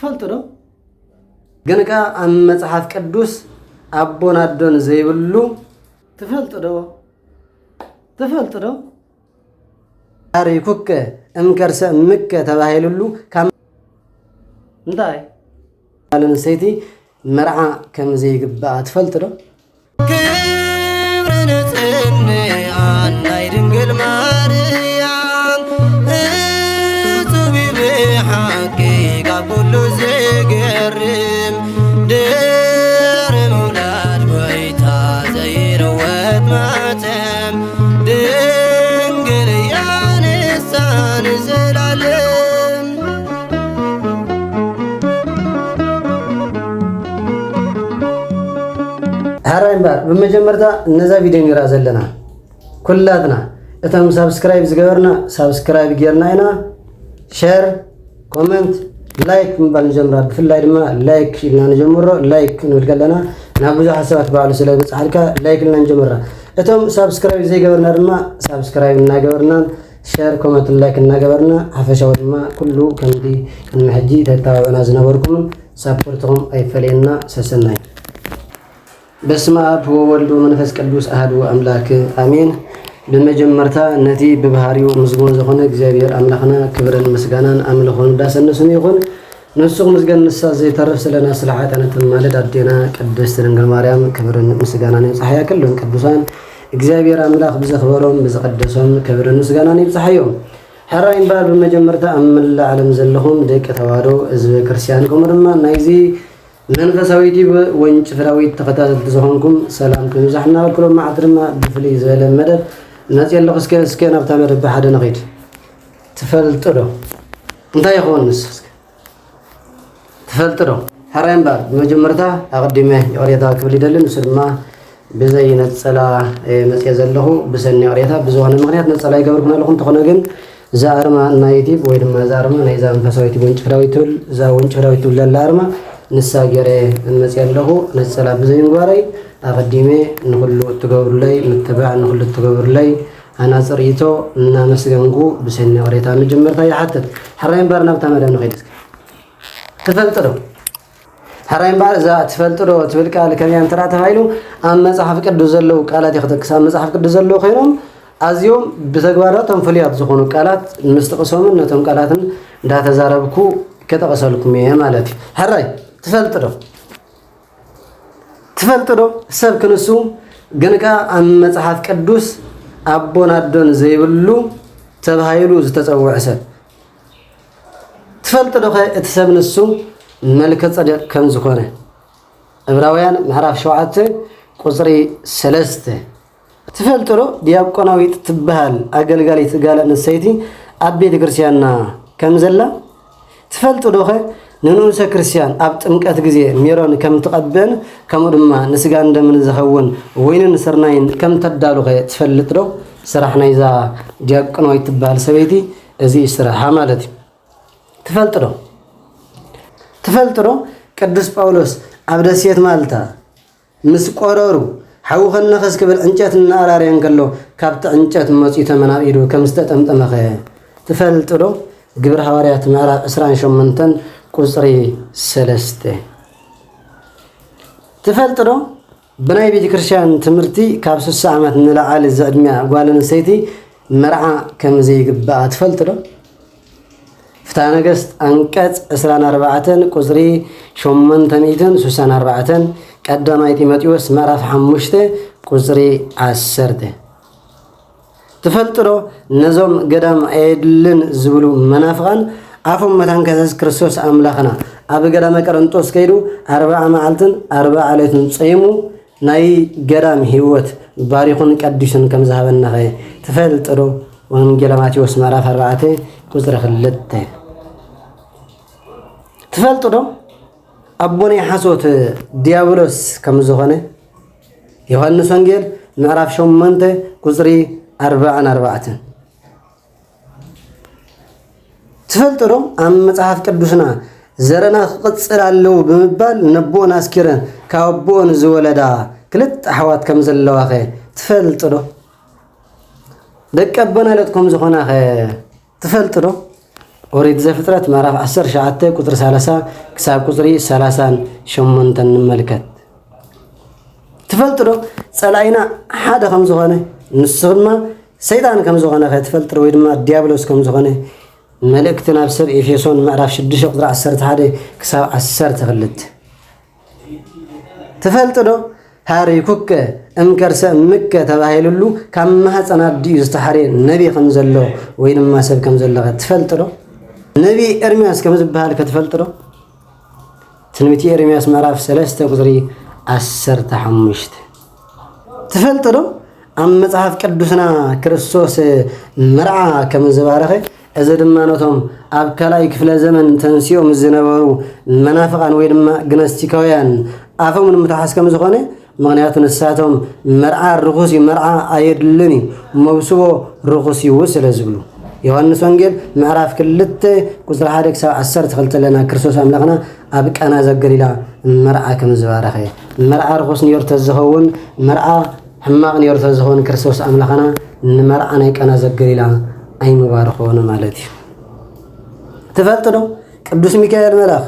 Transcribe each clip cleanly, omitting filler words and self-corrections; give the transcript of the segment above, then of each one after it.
تفلترو جنكا أم مصحف قدوس أبون أدون زيبلو تفلترو أري كوك أم كرس مكة تباهيلو كم انتاي قال نسيتي مرعى كم زي قبعة تفلترو هراين بار بمجمرتا نزا فيديو نرازلنا كلاتنا اتم سبسكرايب زغورنا سبسكرايب غيرناينا شير كومنت لايك مبال نجمرا بفلاي دما لايك لنا نجمرو لايك نودغلنا نابوزا حسابات بعلو سلا بصحالكا لايك لنا نجمرا اتم سبسكرايب زي غورنا دما سبسكرايب ناغورنا شير كومنت لايك ناغورنا حفشاو دما كله كندي المحجي تتاوعنا زنبركم سابورتهم اي فلينا سسناي بسم الله وولد ومنفس قدوس أحد أملاك آمين بمجمرتا نتي ببهاريو مزغون زخونه እግዚአብሔር አምላክና ክብርን ምስጋናን አምልኮን ዳሰነሱን ይሁን ንሱቅ ምስጋና ንሳ ዘይተረፍ ስለና ስለዓጠነት ማለት አዴና ቅድስት ድንግል ማርያም ክብርን ምስጋናን ይጽሐያ ከሉን ቅዱሳን እግዚአብሔር አምላክ ብዘኽበሮም ብዘቀደሶም ክብርን ምስጋናን ይጽሐዮም حراين بال بمجمرتا أمل ዓለም ዘለኹም ደቂ ተዋህዶ ህዝበ ክርስቲያን ኮምርማ ናይዚ መንፈሳዊቲ ወንጭ ፍራዊት ተከታተልት ዝኾንኩም ሰላም ክንዛሕና ወልኩም ማዕድርማ ብፍልይ ዝበለ መደብ ናጽ ያለኹ እስከ ናብታ መደብ በሓደ ነኺድ ትፈልጥዶ እንታይ ይኾንስ ትፈልጥዶ حراين بار بمجمرتا أقدمه يوريتا ክብል ይደልን እሱ ድማ ብዘይ ነጸላ መጽ ዘለኹ ብሰኒ يوريታ ብዙሆነ ምክንያት ነጸላ ይገብርኩና ለኹም ተኾነ ግን ዛርማ ናይቲ ወይ ድማ ዛርማ ናይዛ መንፈሳዊቲ ወንጭ ፍራዊት ዛ ወንጭ ፍራዊት ለላርማ ንሳገረ እንመጽ ያለሁ ነጸላ በዘይን ጓራይ አቀዲሜ ንሁሉ ተገብሩ ላይ መተባዕ ንሁሉ ተገብሩ ላይ አናጽሪቶ እና መስገንጉ በሰነ ወሬታ መጀመርታ ያሐተት حراين بار ናብታ መደብ ንኸይድስ ተፈልጥሮ حراين بار ዛ ተፈልጥሮ ትብል ቃል ከመያን ተራ ተባይሉ ኣብ መጽሐፍ ቅዱስ ዘለው ቃላት ይختክሳ መጽሐፍ ቅዱስ ዘለው ኮይኖም አዚዮም በተግባራቶም ፍልያት ዝኾኑ ቃላት ምስተቀሰሙን ነቶም ቃላትን እንዳተዛረብኩ ከተቀሰልኩም ማለት حراي تفلترو سب كنسو جنكا أم مصحف قدوس أبون أدون زيبلو تبهايلو زتتصوع سب تفلترو اتسب نسو ملك صدق كم زكونه عبراويان معرف شوعت قصري سلسته تفلترو دياقوناويت تبهال اغلغاليت قالن سيتي ابي دكرسيانا كم زلا تفلترو ننوس كريستيان أب تمكت جزية ميرون كم تقبل كم رما نسجان دمن زهون وين نسرناين كم تدالو غير تفلترو سرحنا إذا جاب كنوي تبال سويتي زي سرح مالتي تفلترو قدس باولوس عبدسيت مالتا مسقورورو حو خلنا خس قبل انجات النارارين قالو كابت انجات مصيته منايدو كم استتمطمخ تفلترو ግብረ ሐዋርያት ምዕራፍ 28 ቁጥር 3 ተፈልጥሮ በናይ ቤተ ክርስቲያን ትምህርቲ ካብ 3 ዓመት ንላዓል ዘዕድሚያ ጓልን ሰይቲ መርዓ ከም ዘይግባእ ተፈልጥሮ ፍትሐ ነገሥት አንቀጽ 24 ቁጥር 864 ቀዳማይ ጢሞቴዎስ ምዕራፍ 5 ቁጥር 10 تفلترو نزوم قدام عيدلن زبلو منافقان عفو متان كساس كريستوس أملاخنا أبي قدام كرنتوس كيدو 4 معلتن 4 عليتن صيمو ناي قدام هيوت باريخون قديسن كم ذهبنا غي تفلترو وانجيل ماتيوس معرف 4 قصر خلت تفلترو أبوني حسوت ديابلوس كم زخانه يوحنس وانجيل معرف 8 قصري 44 تفلترو أم مصحف قدوسنا زرنا قصر አለው በመባል ነቦን አስኪረን ካቦን ዘወለዳ ክልት አህዋት ከም ዘለዋ ኸ تفلترو ደቀበና ለጥኩም ዝኾና ኸ تفلترو ኦሪት ዘፍጥረት ምዕራፍ 19 ቁጥሪ 30 ክሳብ ቁጥሪ 38 እንመልከት። ትፈልጡ ዶ ጸላኢና ሓደ ከም ዝኾነ ንሱ ድማ ሰይጣን ከም ዝኾነ ትፈልጡ ወይ ድማ ዲያብሎስ ከም ዝኾነ መልእክቲ ናብ ሰብ ኤፌሶን ምዕራፍ 6 ቁጥሪ 11 ክሳብ 12 ትፈልጡ ዶ ሃሪኩከ እምከርሰ እምከ ተባሂሉሉ ካብ ማህፀና ድዩ ዝተሓረ ነቢ ከም ዘሎ ወይ ድማ ሰብ ከም ዘሎ ትፈልጡ ዶ ነቢ ኤርምያስ ከም ዝበሃል ክትፈልጡ ዶ ትንቢት ኤርምያስ ምዕራፍ 3 ቁጥሪ 15 ትፈልጡ ዶ ኣብ መጽሓፍ ቅዱስና ክርስቶስ መርዓ ከም ዝባረኸ እዚ ድማ ነቶም ኣብ ካልኣይ ክፍለ ዘመን ተንሲኦም ዝነበሩ መናፍቃን ወይ ድማ ግኖስቲካውያን ኣፎም ንምትሓዝ ከም ዝኾነ ምክንያቱ ንሳቶም መርዓ ርኩስ እዩ መርዓ ኣየድልን እዩ መብስቦ ርኩስ እዩ ስለ ዝብሉ ዮሐንስ ወንጌል ምዕራፍ 2 ቁጥሪ 1 ክሳብ 12 ለና ክርስቶስ ኣምላኽና ኣብ ቃና ዘገሊላ መርዓ ከም ዝባረኸ መርዓ ርኩስ ነይሩ ተዝኸውን መርዓ ሕማቕ ነይሩ ተዝኸውን ክርስቶስ ኣምላኽና ንመርዓ ናይ ቃና ዘገሊላ ኣይምባረኾን ማለት እዩ። ትፈልጡ ዶ ቅዱስ ሚካኤል መልአኽ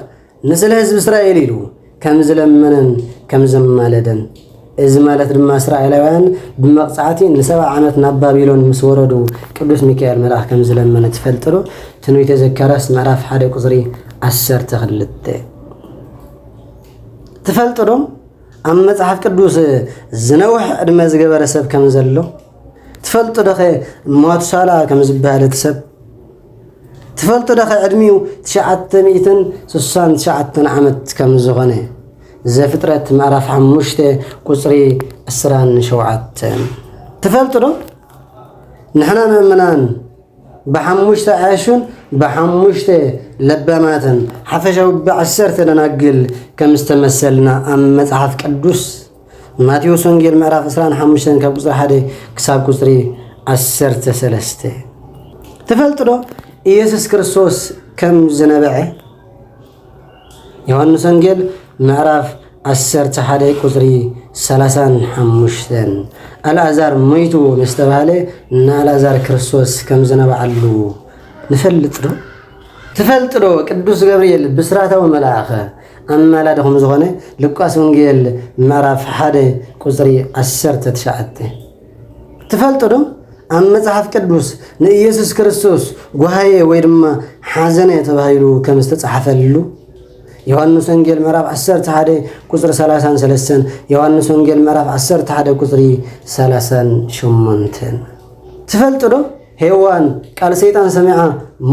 ንስለ ህዝቢ እስራኤል ኢሉ ከም ዝለመነን ከም ዘማለደን እዚ ማለት ድማ እስራኤላውያን ብመቕጻዕቲ ን70 ዓመት ናብ ባቢሎን ምስ ወረዱ ቅዱስ ሚካኤል መልአኽ ከም ዝለመነ ትፈልጡ ዶ ትንቢተ ዘካርያስ ምዕራፍ 1 ቁጥሪ 12 ትፈልጡ ዶ ኣብ መጽሓፍ ቅዱስ ዝነውሕ ዕድመ ዝገበረ ሰብ ከም ዘሎ ትፈልጡ ዶ ማቱሳላ ከም ዝበሃል ሰብ ትፈልጡ ዶ ዕድሚው 969 ዓመት ከም ዝኾነ ዘፍጥረት ምዕራፍ 5 ቁጥሪ 27 ትፈልጡ ዶ ንሕና ምእመናን ብ5 ዓሹን ብ5 ለበማትን ሓፈሻዊ ብ10 ደናግል ከም ዝተመሰልና ኣብ መጽሓፍ ቅዱስ ማቴዎስ ወንጌል ምዕራፍ 25 ካብ ቁጥሪ 1 ክሳብ ቁጥሪ 13 ትፈልጡ ዶ ኢየሱስ ክርስቶስ ከም ዝነበዐ ዮሐንስ ወንጌል ምዕራፍ 11 ቁጥሪ 35 አልዓዛር ሞይቱ ምስተባለ ናልዓዛር ክርስቶስ ከም ዝነበዓሉ ንፈልጥ ዶ ትፈልጡ ዶ ቅዱስ ገብርኤል ብስራታዊ መልአኽ ኣማላድኹም ዝኾነ ሉቃስ ወንጌል ምዕራፍ 1 ቁጥሪ 19 ትፈልጡ ዶ ኣብ መጽሓፍ ቅዱስ ንኢየሱስ ክርስቶስ ጓሃየ ወይ ድማ ሓዘነ ተባሂሉ ከም ዝተጻሕፈሉ ዮሐንስ ወንጌል ምዕራፍ 11 ቁጥሪ 33 ዮሐንስ ወንጌል ምዕራፍ 11 ቁጥሪ 38 ትፈልጡ ዶ ሄዋን ቃል ሰይጣን ሰሚዓ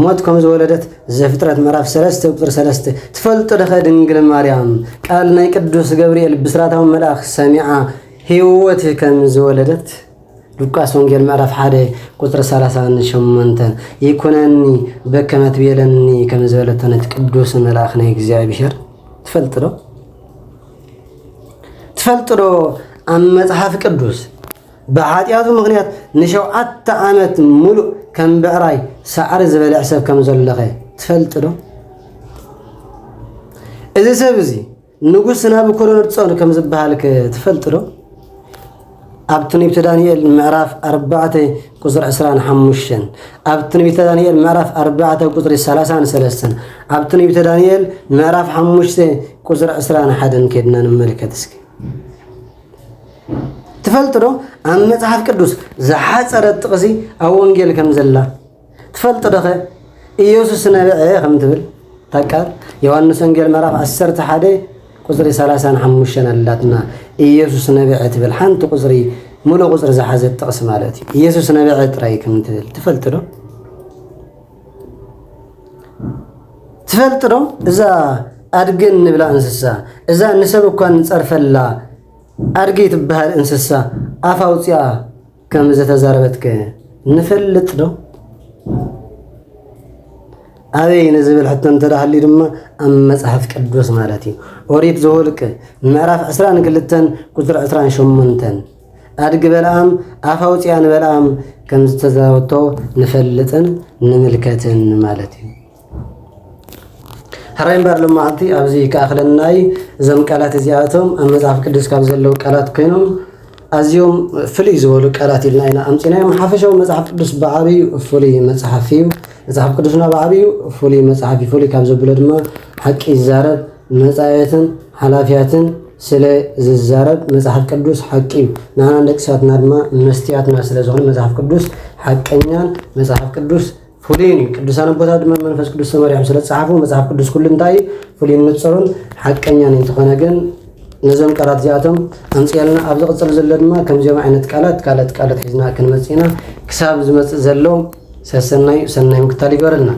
ሞት ከም ዝወለደት ዘፍጥረት ምዕራፍ 3 ቁጥሪ 3 ትፈልጡ ዶ ድንግል ማርያም ቃል ናይ ቅዱስ ገብርኤል ብስራታዊ መልአኽ ሰሚዓ ህይወት ከም ዝወለደት ሉቃስ ወንጌል ምዕራፍ 1 ቁጥሪ 38 ይኩነኒ በከመ ትቤለኒ ከም ዝበለተነት ቅዱስ መልአኽ ናይ እግዚአብሔር ትፈልጡ ዶ ኣብ መጽሓፍ ቅዱስ ብኃጢአቱ ምክንያት ን7 ዓመት ሙሉእ ከም ብዕራይ ሳዕሪ ዝበልዕ ሰብ ከም ዘለኸ ትፈልጡ ዶ እዚ ሰብ እዚ ንጉስ ናቡከደነፆር ከም ዝበሃል ትፈልጡ ዶ ኣብ ትንቢተ ዳንኤል ምዕራፍ 4 ቁጥሪ 25 ኣብ ትንቢተ ዳንኤል ምዕራፍ 4 ቁጥሪ 33 ኣብ ትንቢተ ዳንኤል ምዕራፍ 5 ቁጥሪ 21 ከድና ንመልከት እስኪ ትፈልጡ ዶ ኣብ መጽሓፍ ቅዱስ ዝሓፀረት ጥቕሲ ኣብ ወንጌል ከም ዘላ ትፈልጡ ዶ ኢየሱስ ነብዐ ከም ትብል ታቃል ዮሐንስ ወንጌል ምዕራፍ 11 ቁጥሪ 35 አላትና ኢየሱስ ነብዐ ትብል ሓንቲ ቁጥሪ ሙሉእ ቁጥሪ ዝሓዘት ጥቕሲ ማለት እዩ ኢየሱስ ነብዐ ጥራይ ከም ትብል ትፈልጡ ዶ እዛ ኣድግን ንብላ እንስሳ እዛ ንሰብ እኳ ንፀርፈላ ኣድጊ ትበሃል እንስሳ ኣፍ ኣውፂኣ ከም ዝተዛረበትከ ንፈልጥ ዶ ኣበይ ንዝብል ሕቶ እንተዳሃሊ ድማ ኣብ መጽሓፍ ቅዱስ ማለት እዩ ኦሪት ዘኍልቍ ምዕራፍ 22 ቁጥሪ 28 ኣድጊ በለዓም ኣፍ ኣውፂኣ ንበለዓም ከም ዝተዛረበቶ ንፈልጥን ንምልከትን ማለት እዩ ሕራይ እምበር ሎማዓልቲ ኣብዚ ከኣኽለናይ እዞም ቃላት እዚኣቶም ኣብ መጽሓፍ ቅዱስ ካብ ዘለዉ ቃላት ኮይኖም ኣዝዮም ፍልይ ዝበሉ ቃላት ኢልና ኢና ኣምፂናዮም ሓፈሻዊ መጽሓፍ ቅዱስ ብዓብዩ ፍሉይ መጽሓፍ እዩ መጽሐፍ ቅዱስና ብዓብዩ ፍሉይ መጽሓፍ ፍሉይ ካብ ዘብሎ ድማ ሓቂ ይዛረብ መጻየትን ሓላፊያትን ስለ ዝዛረብ መጽሐፍ ቅዱስ ሓቂ እዩ ንሕና ደቂ ሰባትና ድማ መስትያትና ስለ ዝኾነ መጽሐፍ ቅዱስ ሓቀኛን መጽሐፍ ቅዱስ ፍሉይን እዩ ቅዱሳን ኣቦታት ድማ መንፈስ ቅዱስ ተመሪሖም ስለ ዝፀሓፉ መጽሐፍ ቅዱስ ኩሉ እንታይ ፍሉይን ንጹርን ሓቀኛን እንተኾነ ግን ነዞም ቃላት እዚኣቶም ኣንጽያልና ኣብ ዝቕፅል ዘሎ ድማ ከምዚኦም ዓይነት ቃላት ሒዝና ክንመጽ ኢና ክሳብ ዝመጽእ ዘሎ ሰናይ ምክታል ይገበረልና